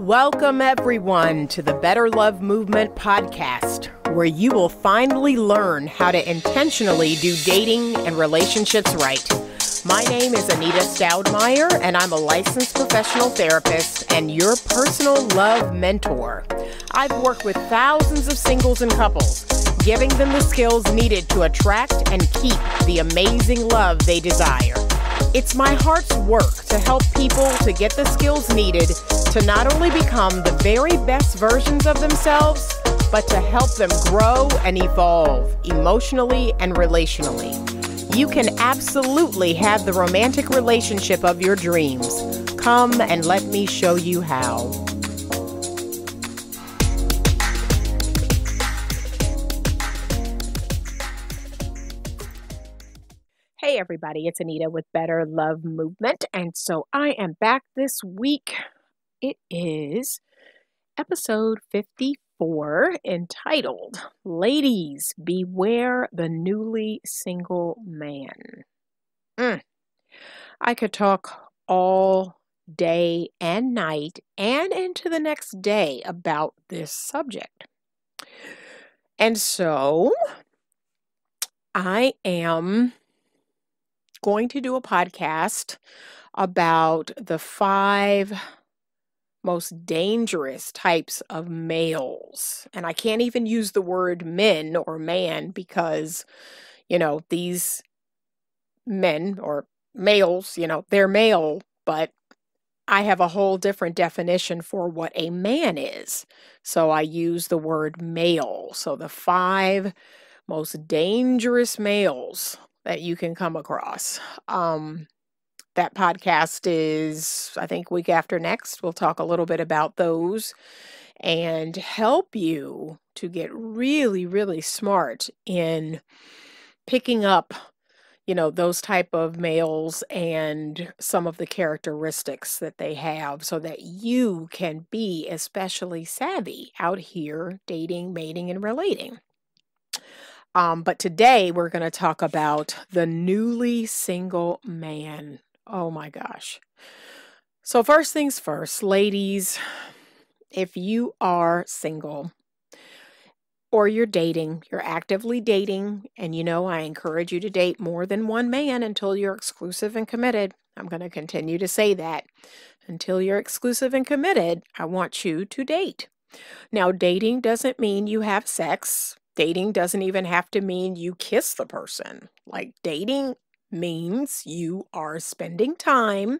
Welcome, everyone, to the Better Love Movement podcast, where you will finally learn how to intentionally do dating and relationships right. My name is Anita Stoudemire, and I'm a licensed professional therapist and your personal love mentor. I've worked with thousands of singles and couples, giving them the skills needed to attract and keep the amazing love they desire. It's my heart's work to help people to get the skills needed to not only become the very best versions of themselves, but to help them grow and evolve emotionally and relationally. You can absolutely have the romantic relationship of your dreams. Come and let me show you how. Hey everybody, it's Anita with Better Love Movement, and so I am back this week. It is episode 54, entitled, Ladies, Beware the Newly Single Man. I could talk all day and night and into the next day about this subject. And so I am going to do a podcast about the 5 most dangerous types of males. And I can't even use the word men or man because, these men or males, they're male, but I have a whole different definition for what a man is. So I use the word male. So the 5 most dangerous males that you can come across. That podcast is, I think, week after next. We'll talk a little bit about those and help you to get really, really smart in picking up, those type of males and some of the characteristics that they have so that you can be especially savvy out here dating, mating, and relating. But today we're going to talk about the newly single man. Oh my gosh. So first things first, ladies, if you are single or you're dating, you're actively dating, and I encourage you to date more than one man until you're exclusive and committed. I'm going to continue to say that. Until you're exclusive and committed, I want you to date. Now, dating doesn't mean you have sex. Dating doesn't even have to mean you kiss the person. Like, dating means you are spending time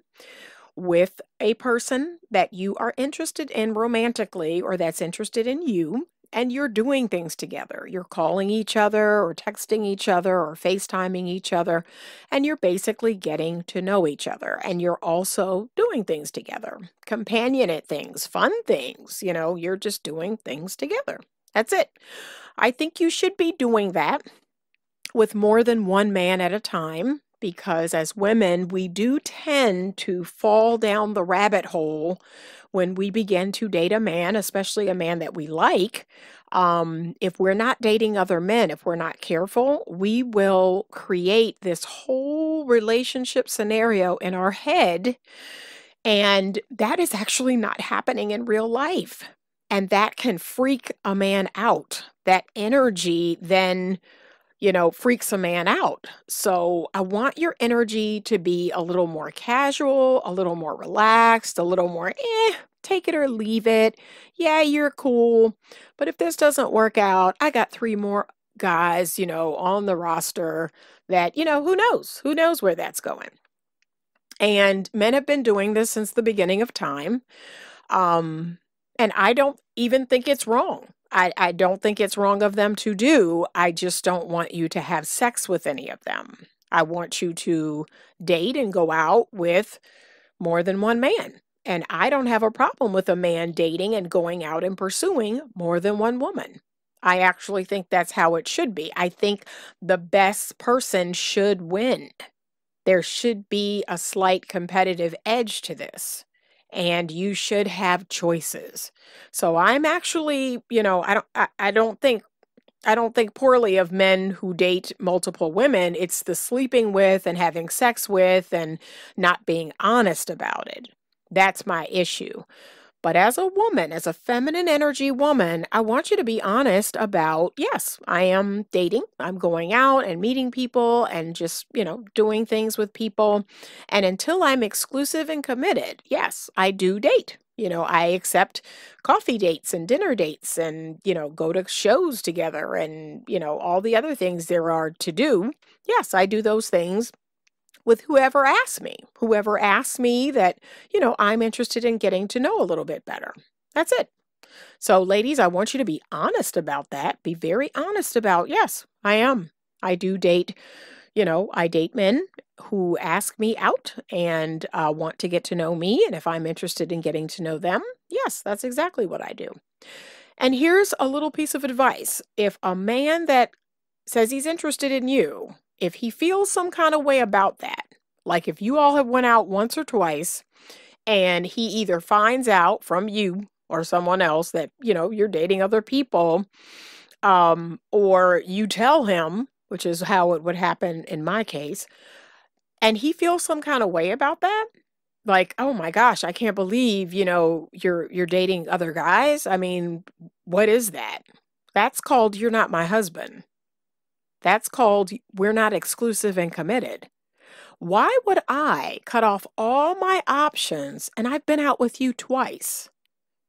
with a person that you are interested in romantically or that's interested in you, and you're doing things together. You're calling each other or texting each other or FaceTiming each other, and you're basically getting to know each other. And you're also doing things together, companionate things, fun things. You're just doing things together. That's it. I think you should be doing that with more than one man at a time, because as women, we do tend to fall down the rabbit hole when we begin to date a man, especially a man that we like. If we're not dating other men, if we're not careful, we will create this whole relationship scenario in our head, and that is actually not happening in real life. And that can freak a man out. That energy then, freaks a man out. So I want your energy to be a little more casual, a little more relaxed, a little more, take it or leave it. Yeah, you're cool. But if this doesn't work out, I got 3 more guys, on the roster that, who knows? Who knows where that's going? And men have been doing this since the beginning of time. And I don't even think it's wrong. I don't think it's wrong of them to do. I just don't want you to have sex with any of them. I want you to date and go out with more than one man. And I don't have a problem with a man dating and going out and pursuing more than one woman. I actually think that's how it should be. I think the best person should win. There should be a slight competitive edge to this. And you should have choices. So I'm actually, I don't think poorly of men who date multiple women. It's the sleeping with and having sex with and not being honest about it. That's my issue. But as a woman, as a feminine energy woman, I want you to be honest about, yes, I am dating. I'm going out and meeting people and just, doing things with people. And until I'm exclusive and committed, yes, I do date. I accept coffee dates and dinner dates and, go to shows together and, all the other things there are to do. Yes, I do those things with whoever asks me that, I'm interested in getting to know a little bit better. That's it. So ladies, I want you to be honest about that. Be very honest about, yes, I am. I do date, I date men who ask me out and want to get to know me. And if I'm interested in getting to know them, yes, that's exactly what I do. And here's a little piece of advice. If a man that says he's interested in you, if he feels some kind of way about that, like if you all have went out once or twice and he either finds out from you or someone else that, you're dating other people, or you tell him, which is how it would happen in my case, and he feels some kind of way about that, like, oh my gosh, I can't believe, you're dating other guys. I mean, what is that? That's called you're not my husband. That's called we're not exclusive and committed. Why would I cut off all my options and I've been out with you twice?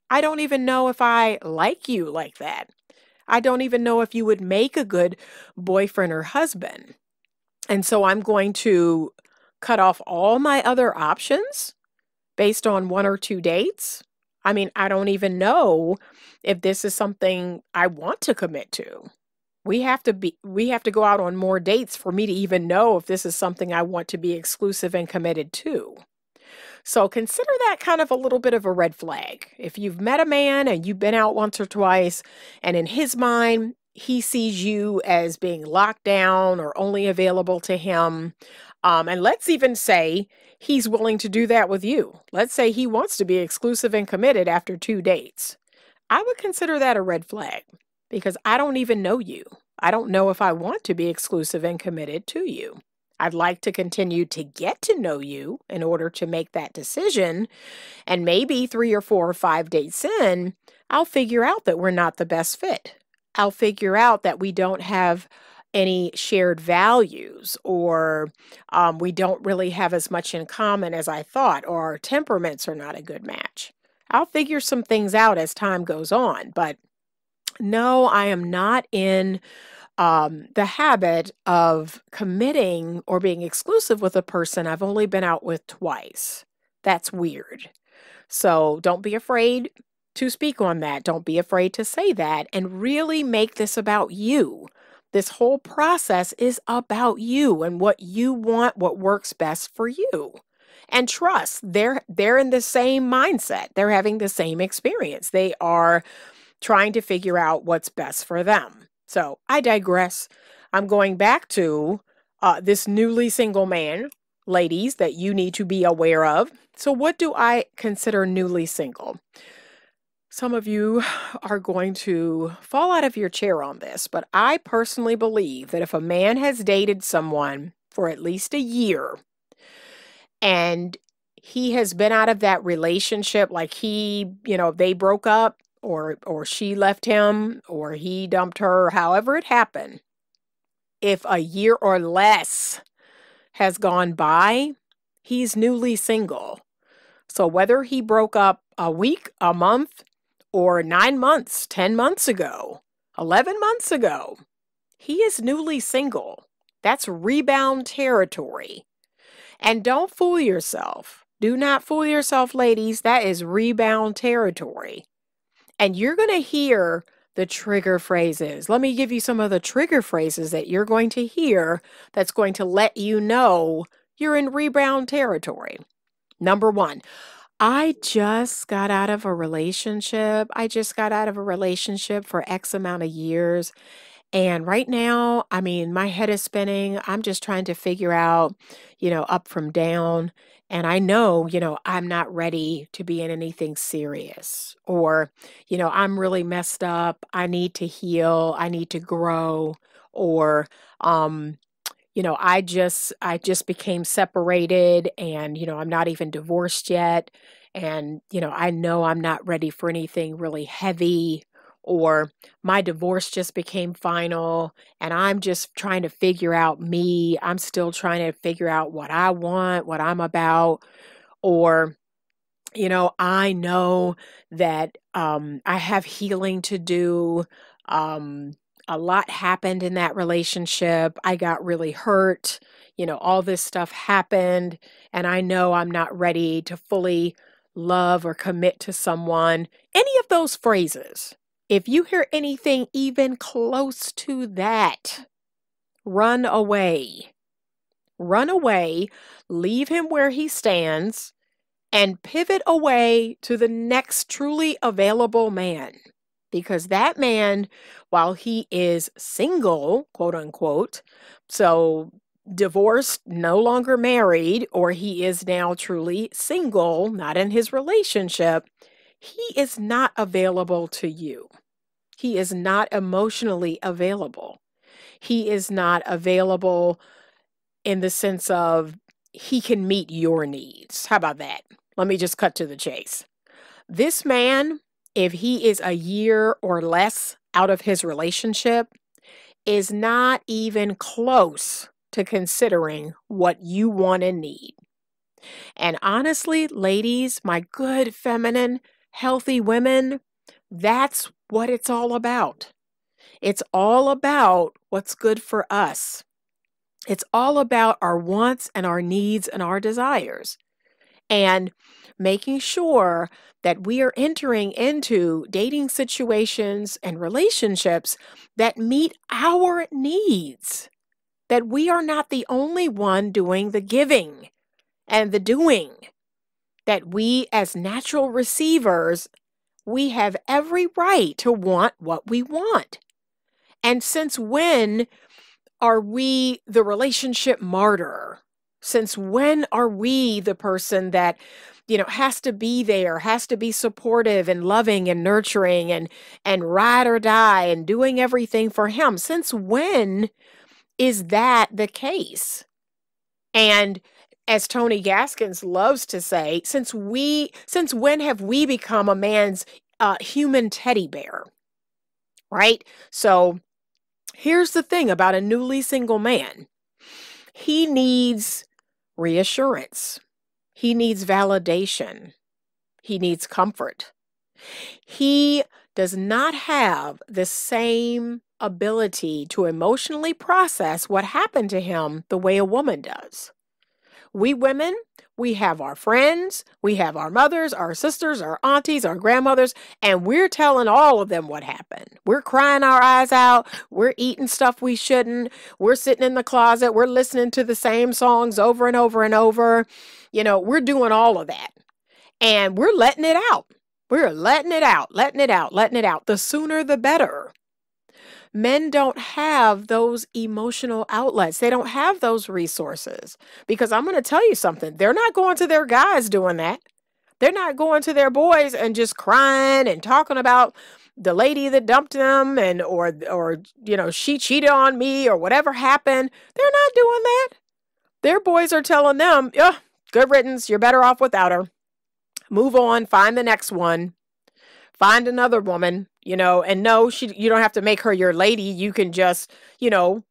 I don't even know if I like you like that. I don't even know if you would make a good boyfriend or husband. And so I'm going to cut off all my other options based on 1 or 2 dates. I mean, I don't even know if this is something I want to commit to. We have to go out on more dates for me to even know if this is something I want to be exclusive and committed to. So consider that kind of a little bit of a red flag. If you've met a man and you've been out once or twice, and in his mind, he sees you as being locked down or only available to him, and let's even say he's willing to do that with you. Let's say he wants to be exclusive and committed after 2 dates. I would consider that a red flag because I don't even know you. I don't know if I want to be exclusive and committed to you. I'd like to continue to get to know you in order to make that decision. And maybe 3 or 4 or 5 dates in, I'll figure out that we're not the best fit. I'll figure out that we don't have any shared values, or we don't really have as much in common as I thought, or our temperaments are not a good match. I'll figure some things out as time goes on, but no, I am not in the habit of committing or being exclusive with a person I've only been out with twice. That's weird. So don't be afraid to speak on that. Don't be afraid to say that and really make this about you. This whole process is about you and what you want, what works best for you. And trust, they're in the same mindset. They're having the same experience. They are trying to figure out what's best for them. So I digress. I'm going back to this newly single man, ladies, that you need to be aware of. So what do I consider newly single? Some of you are going to fall out of your chair on this, but I personally believe that if a man has dated someone for at least a year and he has been out of that relationship, like they broke up, or she left him, or he dumped her, however it happened, if a year or less has gone by, he's newly single. So whether he broke up a week, a month, or 9 months, 10 months ago, 11 months ago, he is newly single. That's rebound territory. And don't fool yourself. Do not fool yourself, ladies. That is rebound territory. And you're going to hear the trigger phrases. Let me give you some of the trigger phrases that you're going to hear that's going to let you know you're in rebound territory. Number 1, I just got out of a relationship. I just got out of a relationship for X amount of years. And right now, I mean, my head is spinning. I'm just trying to figure out, up from down. And I know, I'm not ready to be in anything serious. Or, I'm really messed up. I need to heal. I need to grow. Or, I just became separated and, I'm not even divorced yet. And, I know I'm not ready for anything really heavy, or my divorce just became final and I'm just trying to figure out me. I'm still trying to figure out what I want, what I'm about, or I know that I have healing to do. Um, a lot happened in that relationship. I got really hurt. All this stuff happened, and I know I'm not ready to fully love or commit to someone. Any of those phrases, if you hear anything even close to that, run away. Run away, leave him where he stands, and pivot away to the next truly available man. Because that man, while he is single, quote unquote, so divorced, no longer married, or he is now truly single, not in his relationship, he is not available to you. He is not emotionally available. He is not available in the sense of he can meet your needs. How about that? Let me just cut to the chase. This man, if he is a year or less out of his relationship, is not even close to considering what you want and need. And honestly, ladies, my good, feminine, healthy women, that's what it's all about. It's all about what's good for us. It's all about our wants and our needs and our desires, and making sure that we are entering into dating situations and relationships that meet our needs, that we are not the only one doing the giving and the doing, that we as natural receivers, we have every right to want what we want. And since when are we the relationship martyr? Since when are we the person that, has to be there, has to be supportive and loving and nurturing and ride or die and doing everything for him? Since when is that the case? And as Tony Gaskins loves to say, since when have we become a man's human teddy bear? Right? So here's the thing about a newly single man. He needs reassurance. He needs validation. He needs comfort. He does not have the same ability to emotionally process what happened to him the way a woman does. We women, we have our friends, we have our mothers, our sisters, our aunties, our grandmothers, and we're telling all of them what happened. We're crying our eyes out. We're eating stuff we shouldn't. We're sitting in the closet. We're listening to the same songs over and over and over. We're doing all of that. And we're letting it out. We're letting it out, letting it out, letting it out. The sooner the better. Men don't have those emotional outlets. They don't have those resources, because I'm going to tell you something. They're not going to their guys doing that. They're not going to their boys and just crying and talking about the lady that dumped them or she cheated on me or whatever happened. They're not doing that. Their boys are telling them, yeah, good riddance. You're better off without her. Move on. Find the next one. Find another woman, and no, you don't have to make her your lady. You can just,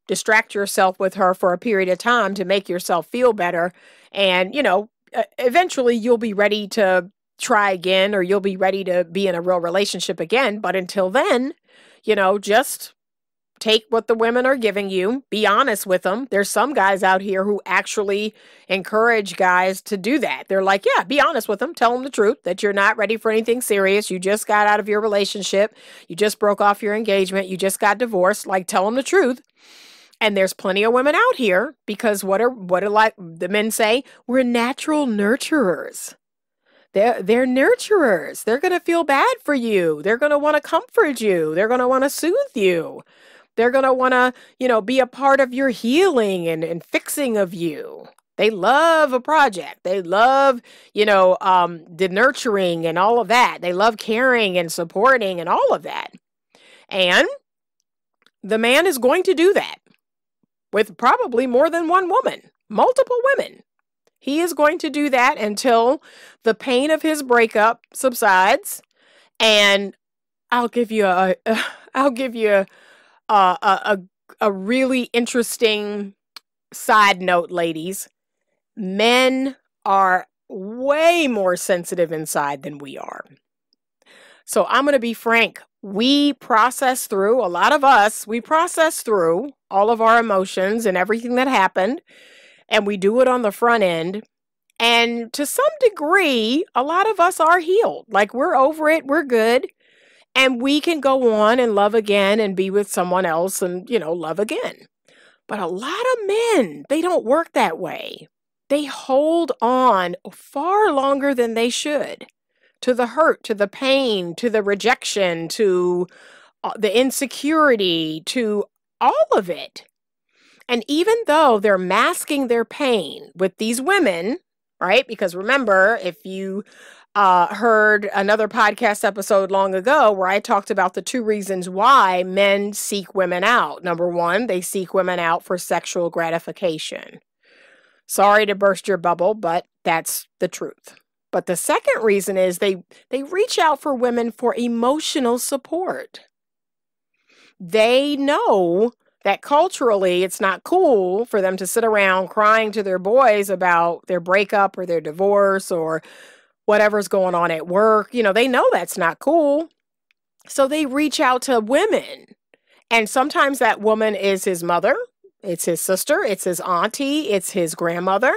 distract yourself with her for a period of time to make yourself feel better. And, eventually you'll be ready to try again, or you'll be ready to be in a real relationship again. But until then, just take what the women are giving you. Be honest with them. There's some guys out here who actually encourage guys to do that. They're like, yeah, be honest with them. Tell them the truth, that you're not ready for anything serious. You just got out of your relationship. You just broke off your engagement. You just got divorced. Like, tell them the truth. And there's plenty of women out here, because what are like the men say? We're natural nurturers. They're nurturers. They're going to feel bad for you. They're going to want to comfort you. They're going to want to soothe you. They're going to want to, be a part of your healing and fixing of you. They love a project. They love, the nurturing and all of that. They love caring and supporting and all of that. And the man is going to do that with probably more than one woman, multiple women. He is going to do that until the pain of his breakup subsides. And I'll give you I'll give you a really interesting side note, ladies. Men are way more sensitive inside than we are. So I'm going to be frank. We process through, a lot of us, we process through all of our emotions and everything that happened, and we do it on the front end. And to some degree, a lot of us are healed. Like, we're over it, we're good, and we can go on and love again and be with someone else and, love again. But a lot of men, they don't work that way. They hold on far longer than they should to the hurt, to the pain, to the rejection, to the insecurity, to all of it. And even though they're masking their pain with these women, right? Because remember, if you heard another podcast episode long ago where I talked about the 2 reasons why men seek women out. Number 1, they seek women out for sexual gratification. Sorry to burst your bubble, but that's the truth. But the second reason is they reach out for women for emotional support. They know that culturally it's not cool for them to sit around crying to their boys about their breakup or their divorce or whatever's going on at work. They know that's not cool. So they reach out to women. And sometimes that woman is his mother, it's his sister, it's his auntie, it's his grandmother.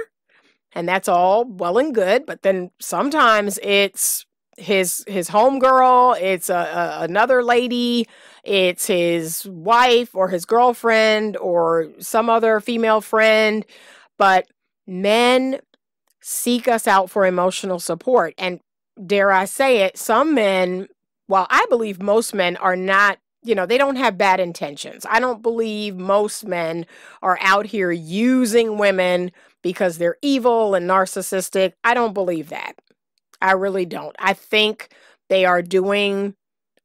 And that's all well and good. But then sometimes it's his homegirl, it's another lady, it's his wife or his girlfriend or some other female friend. But men seek us out for emotional support. And dare I say it, some men, well, I believe most men are not, they don't have bad intentions. I don't believe most men are out here using women because they're evil and narcissistic. I don't believe that. I really don't. I think they are doing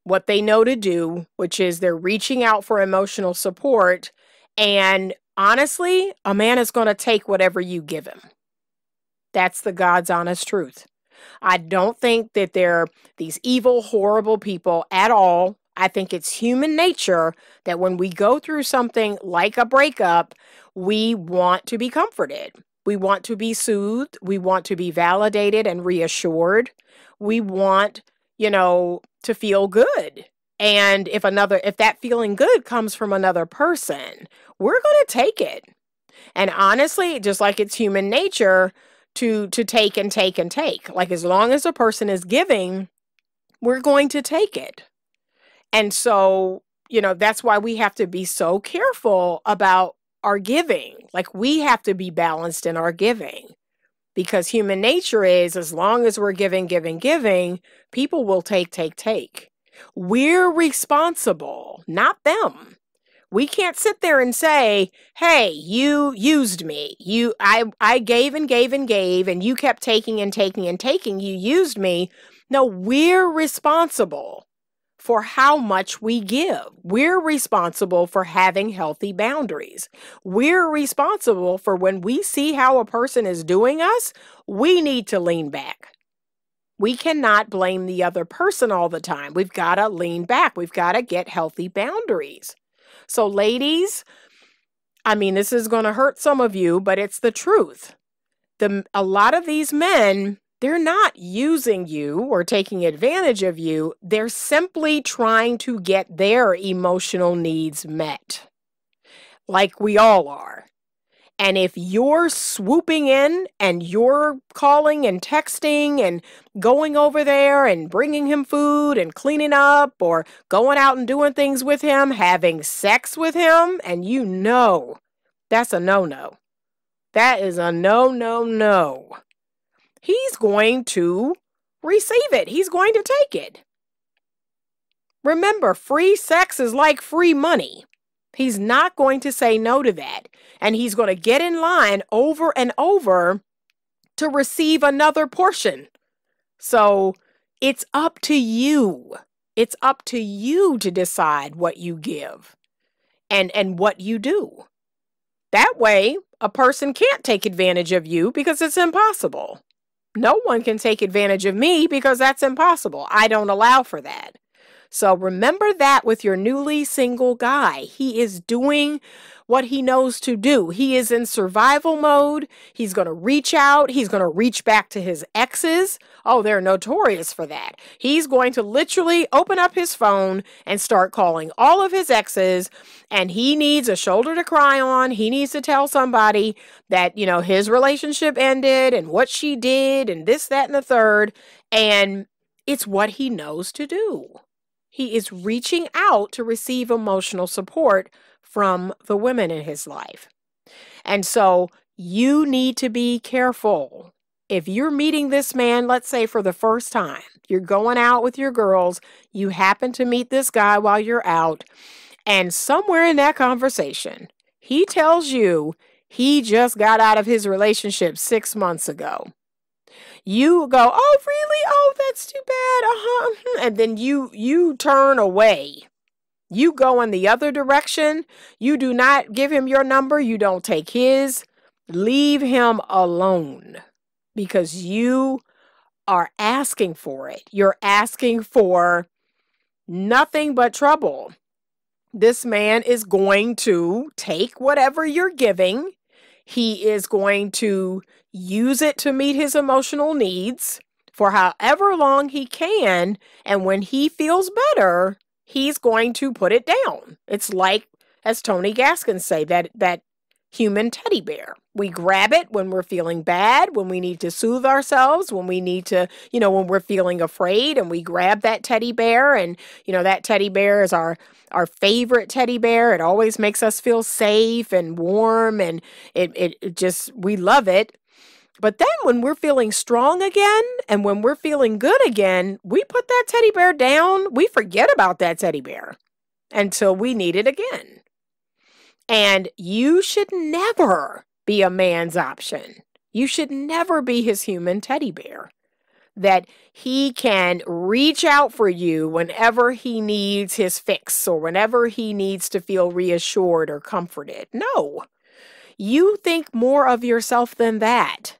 what they know to do, which is they're reaching out for emotional support. And honestly, a man is going to take whatever you give him. That's the God's honest truth. I don't think that they're these evil, horrible people at all. I think it's human nature that when we go through something like a breakup, we want to be comforted. We want to be soothed. We want to be validated and reassured. We want, to feel good. And if that feeling good comes from another person, we're going to take it. And honestly, just like it's human nature to take and take and take. Like, as long as a person is giving, we're going to take it. And so, that's why we have to be so careful about our giving. Like, we have to be balanced in our giving, because human nature is, as long as we're giving, people will take. We're responsible, not them. We can't sit there and say, hey, you used me. I gave and gave and gave, and you kept taking and taking and taking. You used me. No, we're responsible for how much we give. We're responsible for having healthy boundaries. We're responsible for when we see how a person is doing us, we need to lean back. We cannot blame the other person all the time. We've got to lean back. We've got to get healthy boundaries. So ladies, this is going to hurt some of you, but it's the truth. A lot of these men, they're not using you or taking advantage of you. They're simply trying to get their emotional needs met, like we all are. And if you're swooping in and you're calling and texting and going over there and bringing him food and cleaning up or going out and doing things with him, having sex with him, and that's a no-no. That is a no. He's going to receive it. He's going to take it. Remember, free sex is like free money. He's not going to say no to that. And he's going to get in line over and over to receive another portion. So it's up to you. It's up to you to decide what you give and what you do. That way, a person can't take advantage of you because it's impossible. No one can take advantage of me because that's impossible. I don't allow for that. So remember that with your newly single guy. He is doing what he knows to do. He is in survival mode. He's going to reach out. He's going to reach back to his exes. Oh, they're notorious for that. He's going to literally open up his phone and start calling all of his exes. And he needs a shoulder to cry on. He needs to tell somebody that, his relationship ended and what she did and this, that, and the third. And it's what he knows to do. He is reaching out to receive emotional support from the women in his life. And so you need to be careful. If you're meeting this man, let's say for the first time, you're going out with your girls, you happen to meet this guy while you're out, and somewhere in that conversation, he tells you he just got out of his relationship 6 months ago. You go, oh, really? Oh, that's too bad. And then you turn away. You go in the other direction. You do not give him your number. You don't take his. Leave him alone because you are asking for it. You're asking for nothing but trouble. This man is going to take whatever you're giving. He is going to use it to meet his emotional needs for however long he can. And when he feels better, he's going to put it down. It's like, as Tony Gaskins say, that human teddy bear. We grab it when we're feeling bad, when we need to soothe ourselves, when we need to, when we're feeling afraid, and we grab that teddy bear, and, that teddy bear is our favorite teddy bear. It always makes us feel safe and warm, and it just, we love it. But then when we're feeling strong again, and when we're feeling good again, we put that teddy bear down. We forget about that teddy bear until we need it again. And you should never be a man's option. You should never be his human teddy bear. That he can reach out for you whenever he needs his fix or whenever he needs to feel reassured or comforted. No, you think more of yourself than that.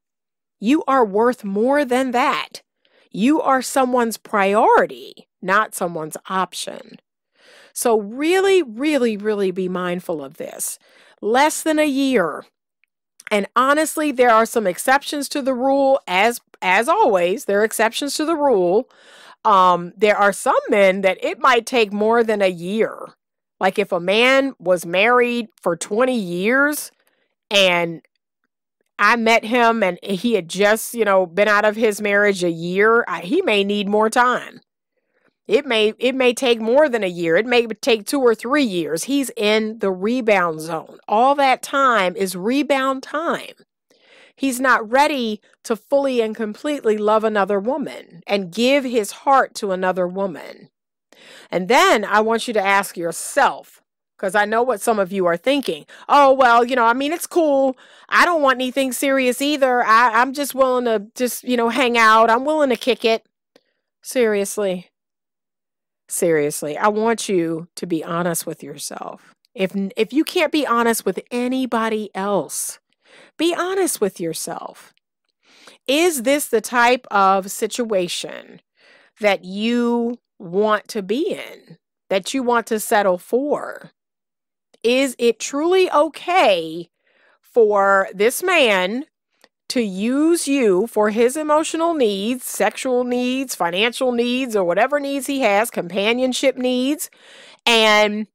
You are worth more than that. You are someone's priority, not someone's option. So really, really, really be mindful of this. Less than a year. And honestly, there are some exceptions to the rule. As always, there are exceptions to the rule. There are some men that it might take more than a year. Like if a man was married for 20 years and I met him and he had just, been out of his marriage a year, he may need more time. It may take more than a year. It may take 2 or 3 years. He's in the rebound zone. All that time is rebound time. He's not ready to fully and completely love another woman and give his heart to another woman. And then I want you to ask yourself, because I know what some of you are thinking. Oh, well, it's cool. I don't want anything serious either. I'm just willing to hang out. I'm willing to kick it. Seriously, I want you to be honest with yourself. If you can't be honest with anybody else, be honest with yourself. Is this the type of situation that you want to be in, that you want to settle for? Is it truly okay for this man to use you for his emotional needs, sexual needs, financial needs, or whatever needs he has, companionship needs, and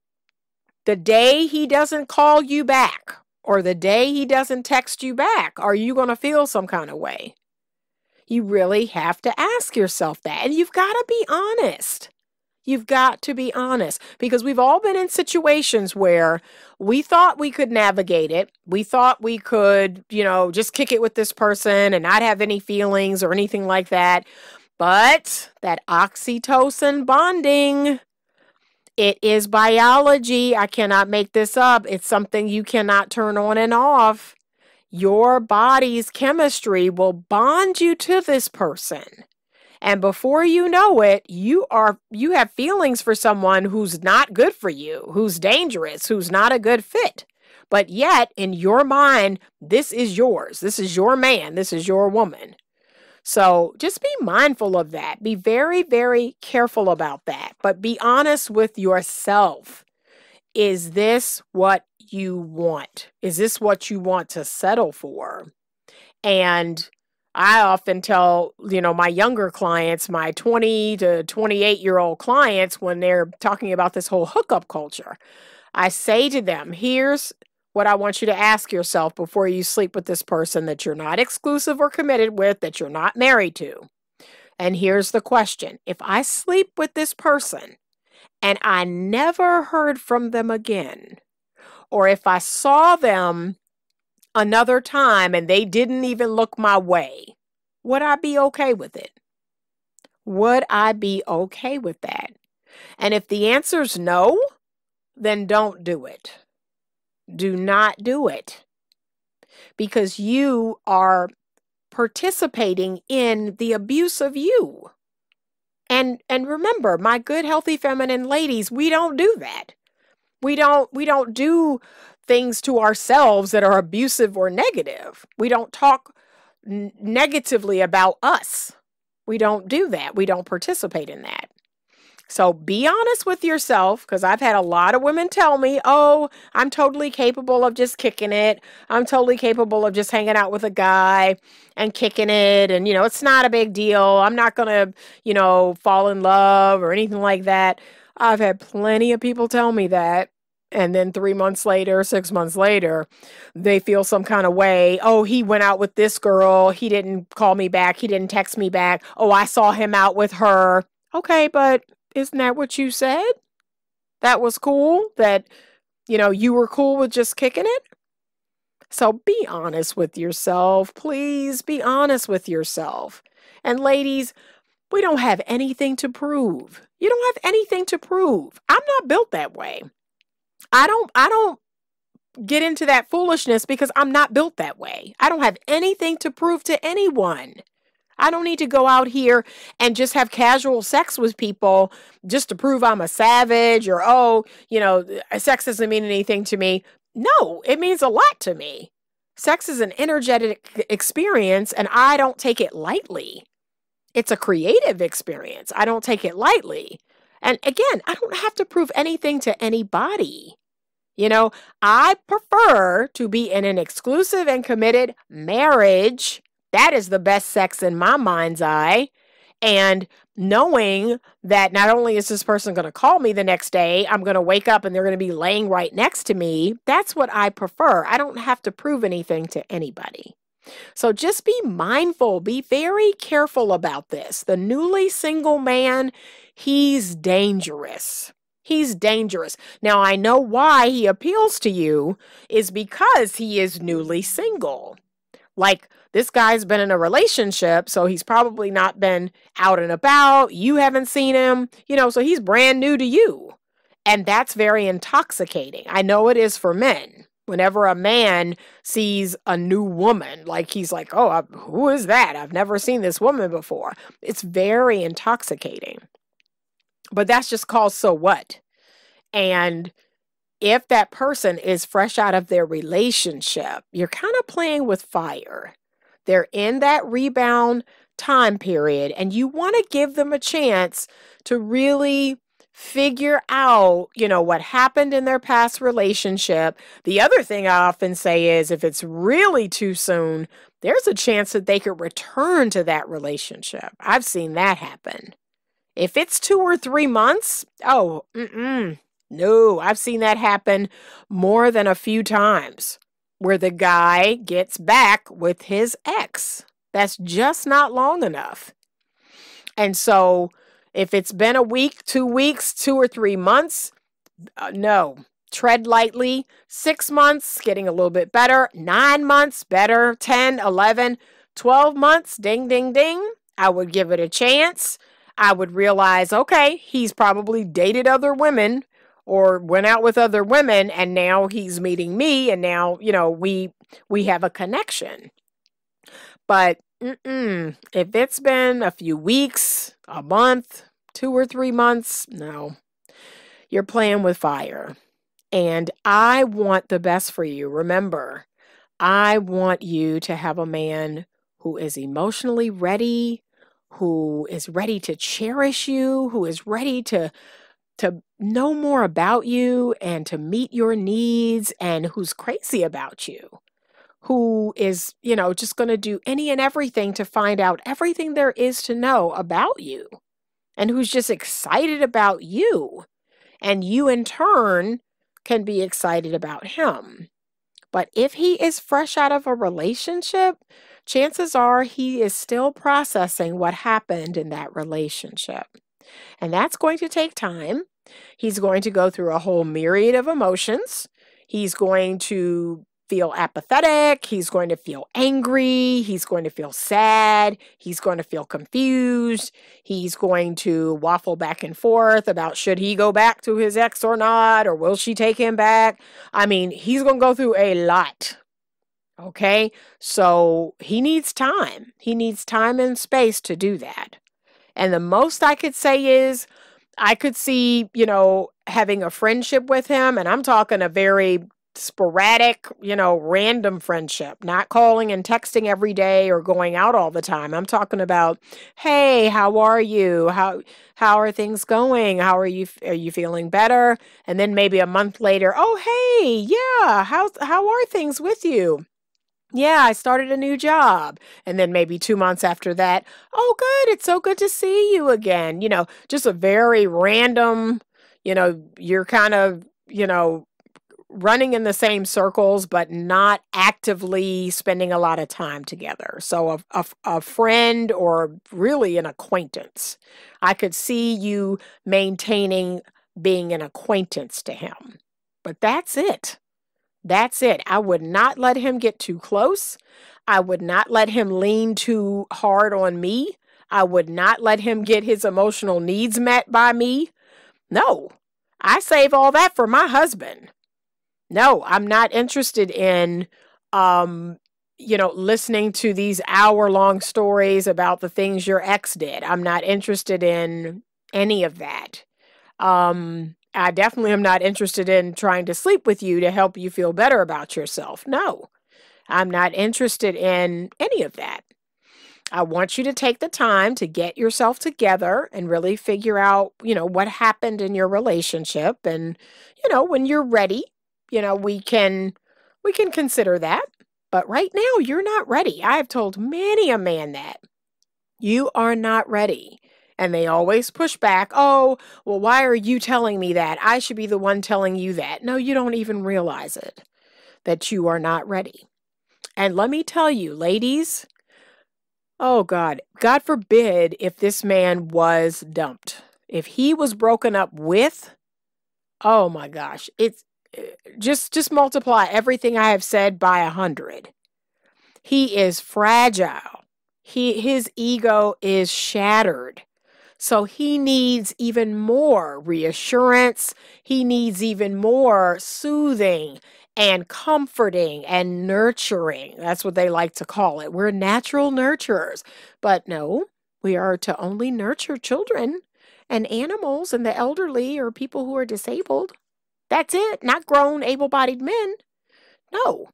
the day he doesn't call you back or the day he doesn't text you back, are you going to feel some kind of way? You really have to ask yourself that, and you've got to be honest. You've got to be honest, because we've all been in situations where we thought we could navigate it. We thought we could, just kick it with this person and not have any feelings or anything like that. But that oxytocin bonding, it is biology. I cannot make this up. It's something you cannot turn on and off. Your body's chemistry will bond you to this person. And before you know it, you have feelings for someone who's not good for you, who's dangerous, who's not a good fit. But yet, in your mind, this is yours. This is your man. This is your woman. So just be mindful of that. Be very, very careful about that. But be honest with yourself. Is this what you want? Is this what you want to settle for? And I often tell, my younger clients, my 20 to 28-year-old clients, when they're talking about this whole hookup culture, I say to them, here's what I want you to ask yourself before you sleep with this person that you're not exclusive or committed with, that you're not married to. And here's the question. If I sleep with this person and I never heard from them again, or if I saw them another time and they didn't even look my way, would I be okay with it? Would I be okay with that? And if the answer's no, then don't do it. Do not do it. Because you are participating in the abuse of you. And remember, my good, healthy, feminine ladies, we don't do that. We don't do things to ourselves that are abusive or negative. We don't talk negatively about us. We don't do that. We don't participate in that. So be honest with yourself, because I've had a lot of women tell me, oh, I'm totally capable of just kicking it. I'm totally capable of just hanging out with a guy and kicking it. And, it's not a big deal. I'm not going to, fall in love or anything like that. I've had plenty of people tell me that. And then 3 months later, 6 months later, they feel some kind of way. Oh, he went out with this girl. He didn't call me back. He didn't text me back. Oh, I saw him out with her. Okay, but isn't that what you said? That was cool? That, you were cool with just kicking it? So be honest with yourself. Please be honest with yourself. And ladies, we don't have anything to prove. You don't have anything to prove. I'm not built that way. I don't get into that foolishness because I'm not built that way. I don't have anything to prove to anyone. I don't need to go out here and just have casual sex with people just to prove I'm a savage or, sex doesn't mean anything to me. No, it means a lot to me. Sex is an energetic experience and I don't take it lightly. It's a creative experience. I don't take it lightly. And again, I don't have to prove anything to anybody. I prefer to be in an exclusive and committed marriage. That is the best sex in my mind's eye. And knowing that not only is this person going to call me the next day, I'm going to wake up and they're going to be laying right next to me. That's what I prefer. I don't have to prove anything to anybody. So just be mindful, be very careful about this. The newly single man, he's dangerous. He's dangerous. Now, I know why he appeals to you is because he is newly single. Like, this guy's been in a relationship, so he's probably not been out and about. You haven't seen him, so he's brand new to you. And that's very intoxicating. I know it is for men. Whenever a man sees a new woman, like he's like, oh, who is that? I've never seen this woman before. It's very intoxicating. But that's just called so what? And if that person is fresh out of their relationship, you're kind of playing with fire. They're in that rebound time period, and you want to give them a chance to really figure out, what happened in their past relationship. The other thing I often say is if it's really too soon, there's a chance that they could return to that relationship. I've seen that happen. If it's 2 or 3 months, no, I've seen that happen more than a few times where the guy gets back with his ex. That's just not long enough. And so if it's been a week, 2 weeks, 2 or 3 months, no, tread lightly. 6 months, getting a little bit better. 9 months, better. 10, 11, 12 months, ding, ding, ding. I would give it a chance. I would realize, okay, he's probably dated other women or went out with other women, and now he's meeting me, and now, we have a connection. But if it's been a few weeks, a month, 2 or 3 months, no, you're playing with fire. And I want the best for you. Remember, I want you to have a man who is emotionally ready, who is ready to cherish you, who is ready to know more about you and to meet your needs, and who's crazy about you, who is, just going to do any and everything to find out everything there is to know about you, and who's just excited about you. And you in turn can be excited about him. But if he is fresh out of a relationship, chances are he is still processing what happened in that relationship. And that's going to take time. He's going to go through a whole myriad of emotions. He's going to feel apathetic. He's going to feel angry. He's going to feel sad. He's going to feel confused. He's going to waffle back and forth about should he go back to his ex or not, or will she take him back? I mean, he's going to go through a lot. Okay? So he needs time. He needs time and space to do that. And the most I could say is I could see, having a friendship with him, and I'm talking a very sporadic, random friendship, not calling and texting every day or going out all the time. I'm talking about, hey, how are you? How are things going? How are you? Are you feeling better? And then maybe a month later, oh, hey, yeah, how are things with you? Yeah, I started a new job. And then maybe 2 months after that, oh, good. It's so good to see you again. Just a very random, you're kind of, running in the same circles, but not actively spending a lot of time together. So a friend or really an acquaintance. I could see you maintaining being an acquaintance to him. But that's it. That's it. I would not let him get too close. I would not let him lean too hard on me. I would not let him get his emotional needs met by me. No, I save all that for my husband. No, I'm not interested in, listening to these hour-long stories about the things your ex did. I'm not interested in any of that. I definitely am not interested in trying to sleep with you to help you feel better about yourself. No, I'm not interested in any of that. I want you to take the time to get yourself together and really figure out, what happened in your relationship. And, when you're ready, we can consider that. But right now, you're not ready. I have told many a man that you are not ready. And they always push back. Oh, well, why are you telling me that? I should be the one telling you that. No, you don't even realize it, that you are not ready. And let me tell you, ladies, oh God forbid if this man was dumped. If he was broken up with, oh my gosh, it's just multiply everything I have said by 100. He is fragile. His ego is shattered. So he needs even more reassurance. He needs even more soothing and comforting and nurturing. That's what they like to call it. We're natural nurturers. But no, we are to only nurture children and animals and the elderly or people who are disabled. That's it. Not grown, able-bodied men. No.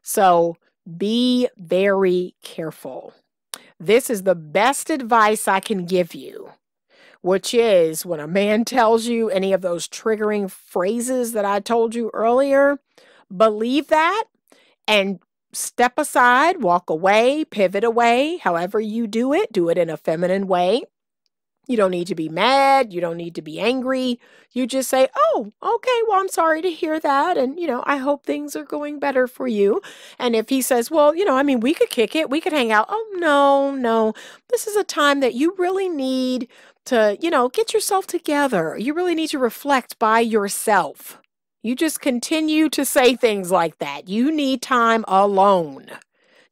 So be very careful. This is the best advice I can give you, which is when a man tells you any of those triggering phrases that I told you earlier, believe that and step aside, walk away, pivot away, however you do it in a feminine way. You don't need to be mad. You don't need to be angry. You just say, oh, okay, well, I'm sorry to hear that. And, I hope things are going better for you. And if he says, well, we could kick it. We could hang out. Oh, no. This is a time that you really need to, get yourself together. You really need to reflect by yourself. You just continue to say things like that. You need time alone.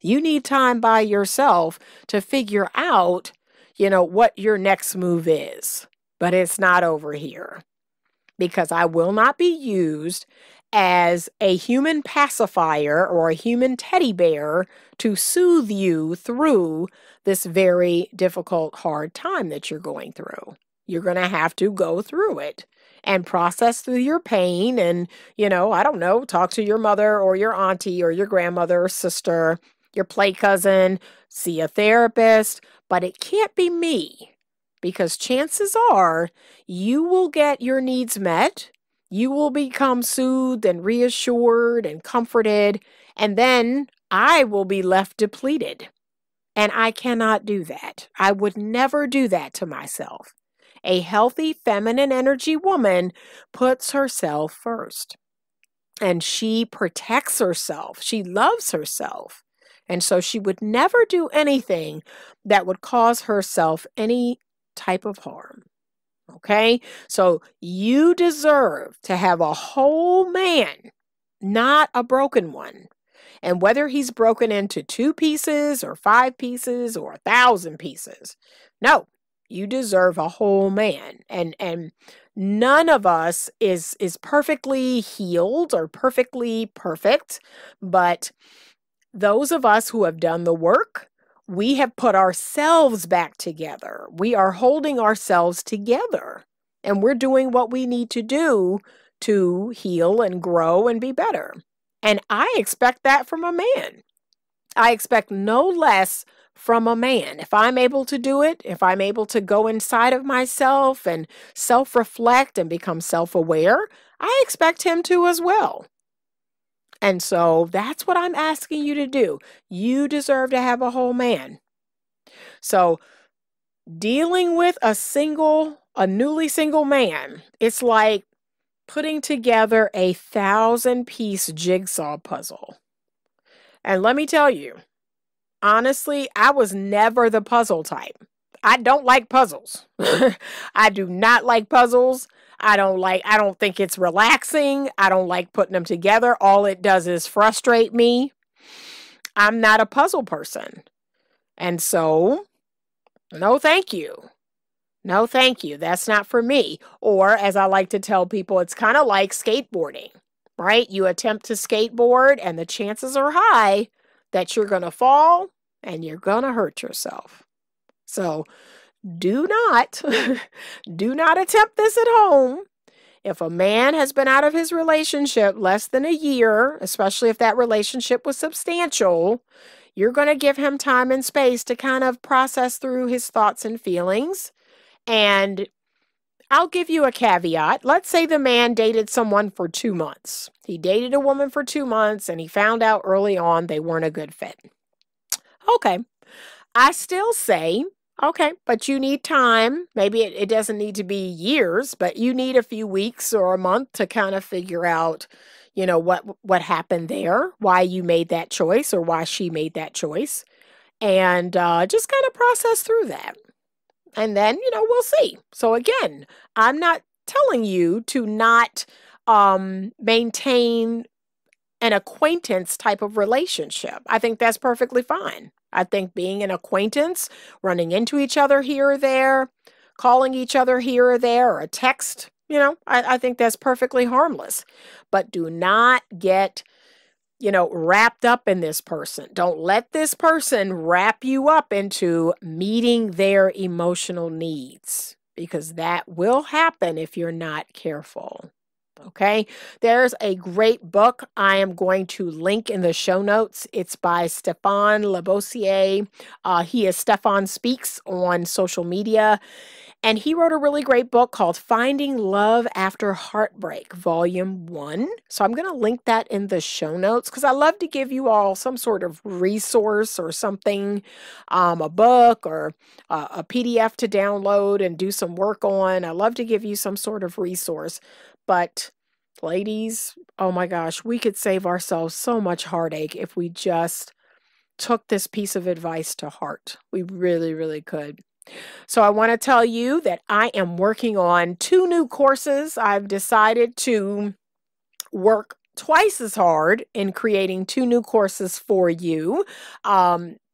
You need time by yourself to figure out what your next move is. But it's not over here, because I will not be used as a human pacifier or a human teddy bear to soothe you through this very difficult, hard time that you're going through. You're going to have to go through it and process through your pain and, I don't know, talk to your mother or your auntie or your grandmother or sister, your play cousin, see a therapist, but it can't be me because chances are you will get your needs met. You will become soothed and reassured and comforted, and then I will be left depleted. And I cannot do that. I would never do that to myself. A healthy feminine energy woman puts herself first, and she protects herself. She loves herself. And so she would never do anything that would cause herself any type of harm. Okay? So you deserve to have a whole man, not a broken one. And whether he's broken into 2 pieces or 5 pieces or 1,000 pieces, no, you deserve a whole man. And none of us is perfectly healed or perfectly perfect, but those of us who have done the work, we have put ourselves back together. We are holding ourselves together, and we're doing what we need to do to heal and grow and be better. And I expect that from a man. I expect no less from a man. If I'm able to do it, if I'm able to go inside of myself and self-reflect and become self-aware, I expect him to as well. And so that's what I'm asking you to do. You deserve to have a whole man. So dealing with a newly single man, it's like putting together a 1,000-piece jigsaw puzzle. And let me tell you, honestly, I was never the puzzle type. I don't like puzzles. I do not like puzzles. I don't think it's relaxing. I don't like putting them together. All it does is frustrate me. I'm not a puzzle person. And so, no, thank you. No, thank you. That's not for me. Or, as I like to tell people, it's kind of like skateboarding, right? You attempt to skateboard, and the chances are high that you're going to fall and you're going to hurt yourself. So, do not attempt this at home. If a man has been out of his relationship less than a year, especially if that relationship was substantial, you're going to give him time and space to kind of process through his thoughts and feelings. And I'll give you a caveat. Let's say the man dated someone for 2 months. He dated a woman for 2 months and he found out early on they weren't a good fit. Okay. I still say, okay, but you need time. Maybe it doesn't need to be years, but you need a few weeks or a month to kind of figure out, what happened there, why you made that choice or why she made that choice, and just kind of process through that. And then, we'll see. So again, I'm not telling you to not maintain an acquaintance type of relationship. I think that's perfectly fine. I think being an acquaintance, running into each other here or there, calling each other here or there, or a text, I think that's perfectly harmless. But do not get wrapped up in this person. Don't let this person wrap you up into meeting their emotional needs, because that will happen if you're not careful. Okay, there's a great book I am going to link in the show notes. It's by Stefan Labossiere. He is Stefan Speaks on social media. And he wrote a really great book called Finding Love After Heartbreak, Volume 1. So I'm going to link that in the show notes because I love to give you all some sort of resource or something, a book or a PDF to download and do some work on. I love to give you some sort of resource. But ladies, oh my gosh, we could save ourselves so much heartache if we just took this piece of advice to heart. We really, really could. So I want to tell you that I am working on 2 new courses. I've decided to work twice as hard in creating 2 new courses for you.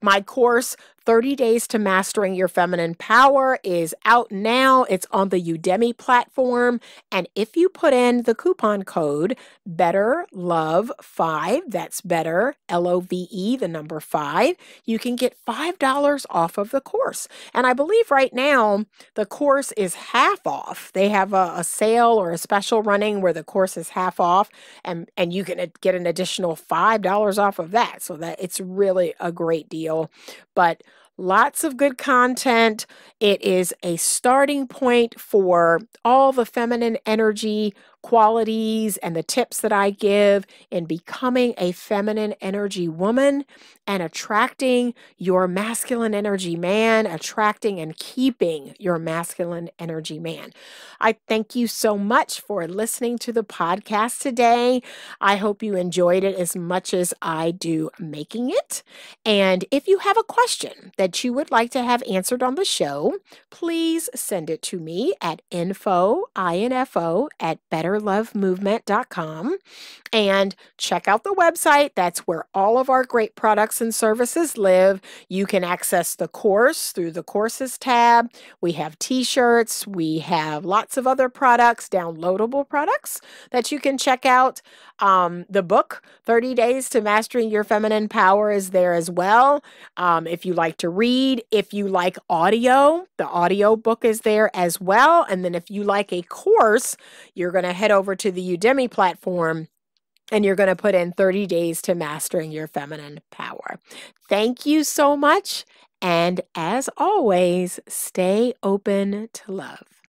My course, 30 Days to Mastering Your Feminine Power, is out now. It's on the Udemy platform. And if you put in the coupon code BETTERLOVE5, that's better, LOVE, the number 5, you can get $5 off of the course. And I believe right now the course is half off. They have a sale or a special running where the course is half off, and you can get an additional $5 off of that. So that it's really a great deal. But lots of good content. It is a starting point for all the feminine energy qualities and the tips that I give in becoming a feminine energy woman and attracting your masculine energy man, attracting and keeping your masculine energy man. I thank you so much for listening to the podcast today. I hope you enjoyed it as much as I do making it. And if you have a question that you would like to have answered on the show, please send it to me at info at betterlovemovement.com. And check out the website. That's where all of our great products and services live. You can access the course through the courses tab. We have t-shirts. We have lots of other products, downloadable products that you can check out. The book, 30 Days to Mastering Your Feminine Power, is there as well. If you like to read, if you like audio, the audio book is there as well. And then if you like a course, you're going to head over to the Udemy platform and you're going to put in 30 Days to Mastering Your Feminine Power. Thank you so much. And as always, stay open to love.